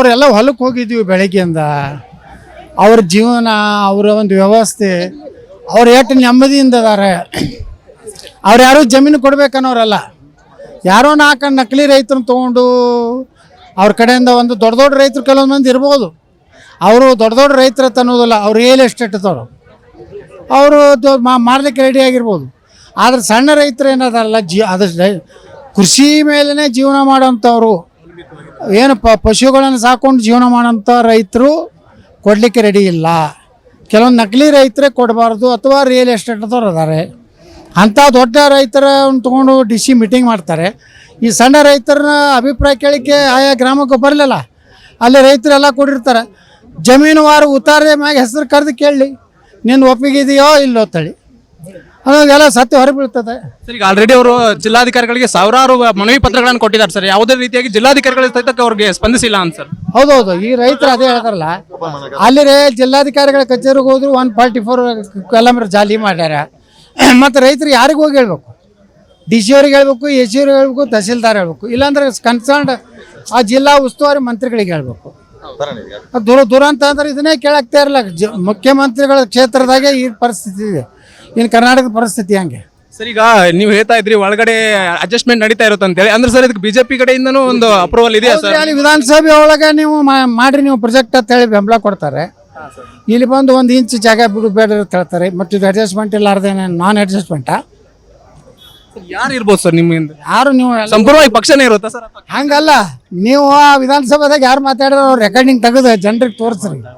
ಅವರೆಲ್ಲ ಹೊಲಕ್ಕೆ ಹೋಗಿದ್ದೀವಿ ಬೆಳಗ್ಗೆಯಿಂದ. ಅವ್ರ ಜೀವನ, ಅವರ ಒಂದು ವ್ಯವಸ್ಥೆ, ಅವ್ರು ಎಷ್ಟು ನೆಮ್ಮದಿಯಿಂದ ಅದಾರೆ. ಅವ್ರು ಯಾರು ಜಮೀನು ಕೊಡ್ಬೇಕನ್ನೋರಲ್ಲ, ಯಾರೋ ನಾಲ್ಕು ನಕಲಿ ರೈತರನ್ನ ತೊಗೊಂಡು ಅವ್ರ ಕಡೆಯಿಂದ ಒಂದು ದೊಡ್ಡ ದೊಡ್ಡ ರೈತರು ಕೆಲವೊಂದು ಮಂದಿ ಇರ್ಬೋದು. ಅವರು ದೊಡ್ಡ ದೊಡ್ಡ ರೈತರ ಅನ್ನೋದಿಲ್ಲ, ಅವ್ರು ರಿಯಲ್ ಎಸ್ಟೇಟ್ ಅವರು ಮಾರ್ಲಿಕ್ಕೆ ರೆಡಿ ಆಗಿರ್ಬೋದು. ಆದರೆ ಸಣ್ಣ ರೈತರು ಏನದಲ್ಲ, ಅದು ಕೃಷಿ ಮೇಲೇ ಜೀವನ ಮಾಡೋಂಥವ್ರು, ಏನು ಪಶುಗಳನ್ನು ಸಾಕೊಂಡು ಜೀವನ ಮಾಡೋಂಥ ರೈತರು ಕೊಡಲಿಕ್ಕೆ ರೆಡಿ ಇಲ್ಲ. ಕೆಲವೊಂದು ನಕಲಿ ರೈತರೇ ಕೊಡಬಾರ್ದು, ಅಥವಾ ರಿಯಲ್ ಎಸ್ಟೇಟ್ದವ್ರು ಅದಾರೆ. ಅಂಥ ದೊಡ್ಡ ರೈತರನ್ನು ತೊಗೊಂಡು DC ಮೀಟಿಂಗ್ ಮಾಡ್ತಾರೆ. ಈ ಸಣ್ಣ ರೈತರನ್ನ ಅಭಿಪ್ರಾಯ ಕೇಳಿಕೆ ಆಯಾ ಗ್ರಾಮಕ್ಕೆ ಬರಲಿಲ್ಲ, ಅಲ್ಲಿ ರೈತರೆಲ್ಲ ಕೂಡಿರ್ತಾರೆ. ಜಮೀನುವಾರು ಉತ್ತಾರ ಮ್ಯಾಗ ಹೆಸರು ಕರೆದು ಕೇಳಲಿ, ನಿನ್ನ ಒಪ್ಪಿಗೆ ಇದೆಯೋ ಇಲ್ಲೋ ತಳಿ ಅನ್ನೋದೆಲ್ಲ ಸತ್ಯ ಹೊರಬೀಳ್ತದೆ. ಸರ್, ಈಗ ಆಲ್ರೆಡಿ ಅವರು ಜಿಲ್ಲಾಧಿಕಾರಿಗಳಿಗೆ ಸಾವಿರಾರು ಮನವಿ ಪತ್ರಗಳನ್ನು ಕೊಟ್ಟಿದ್ದಾರೆ ಸರ್. ಯಾವುದೇ ರೀತಿಯಾಗಿ ಜಿಲ್ಲಾಧಿಕಾರಿಗಳ ಸಹಿತ ಅವ್ರಿಗೆ ಸ್ಪಂದಿಸಿಲ್ಲ ಅಂತ ಸರ್. ಹೌದೌದು, ಈ ರೈತರು ಅದೇ ಹೇಳ್ತಾರಲ್ಲ, ಅಲ್ಲಿ ಜಿಲ್ಲಾಧಿಕಾರಿಗಳ ಕಚೇರಿಗೆ ಹೋದ್ರು 144 ಕಲಂಬ್ರ ಜಾಲಿ ಮಾಡ್ಯಾರ. ಮತ್ತು ರೈತರು ಯಾರಿಗೆ ಹೋಗಿ ಹೇಳ್ಬೇಕು? DC ಅವ್ರಿಗೆ ಹೇಳ್ಬೇಕು, AC ಅವ್ರಿಗೆ ಹೇಳ್ಬೇಕು, ತಹಸೀಲ್ದಾರ್ ಹೇಳ್ಬೇಕು, ಇಲ್ಲಾಂದ್ರೆ ಕನ್ಸರ್ನ್ಡ್ ಆ ಜಿಲ್ಲಾ ಉಸ್ತುವಾರಿ ಮಂತ್ರಿಗಳಿಗೆ ಹೇಳ್ಬೇಕು. ದುರಂತ ಅಂದ್ರೆ ಇದನ್ನೇ ಕೇಳಾಗ್ತಾ ಇರಲ್ಲ. ಮುಖ್ಯಮಂತ್ರಿಗಳ ಕ್ಷೇತ್ರದಾಗೆ ಈ ಪರಿಸ್ಥಿತಿ ಇದೆ. ಇನ್ನು ಕರ್ನಾಟಕದ ಪರಿಸ್ಥಿತಿ ಹಂಗೆ ಸರ್. ಈಗ ನೀವು ಹೇಳ್ತಾ ಇದ್ರಿ ಒಳಗಡೆ ಅಡ್ಜಸ್ಟ್ಮೆಂಟ್ ನಡೀತಾ ಇರುತ್ತೆ ಅಂತ ಹೇಳಿ, ಅಂದ್ರೆ ಸರ್ ಇದಕ್ಕೆ BJP ಕಡೆಯಿಂದನೂ ಒಂದು ಅಪ್ರೂವಲ್ ಇದೆಯಾ ಸರ್? ಅಲ್ಲಿ ವಿಧಾನಸಭೆ ಒಳಗೆ ನೀವು ಮಾಡ್ರಿ, ನೀವು ಪ್ರಾಜೆಕ್ಟ್ ಅಂತ ಹೇಳಿ ಬೆಂಬಲ ಕೊಡ್ತಾರೆ. ಇಲ್ಲಿ ಬಂದು 1 ಇಂಚ್ ಜಾಗ ಬೇಡ ಅಂತ ಹೇಳ್ತಾರೆ. ಮತ್ತು ಇದು ಅಡ್ಜಸ್ಟ್ಮೆಂಟ್ ಇಲ್ಲಾರ್ದೇನೆ ನಾನ್ ಅಡ್ಜಸ್ಟ್ಮೆಂಟಾ? ಯಾರು ಇರ್ಬೋದು ಸರ್ ನಿಮ್ಮಿಂದ? ಯಾರು ನೀವು ಸಂಪೂರ್ಣವಾಗಿ ಪಕ್ಷನೇ ಇರುತ್ತಾ ಸರ್? ಹಂಗಲ್ಲ, ನೀವು ಆ ವಿಧಾನಸಭೆದಾಗ ಯಾರು ಮಾತಾಡಿರೋ ರೆಕಾರ್ಡಿಂಗ್ ತೆಗೆದು ಜನರಿಗೆ ತೋರಿಸ್ರಿ.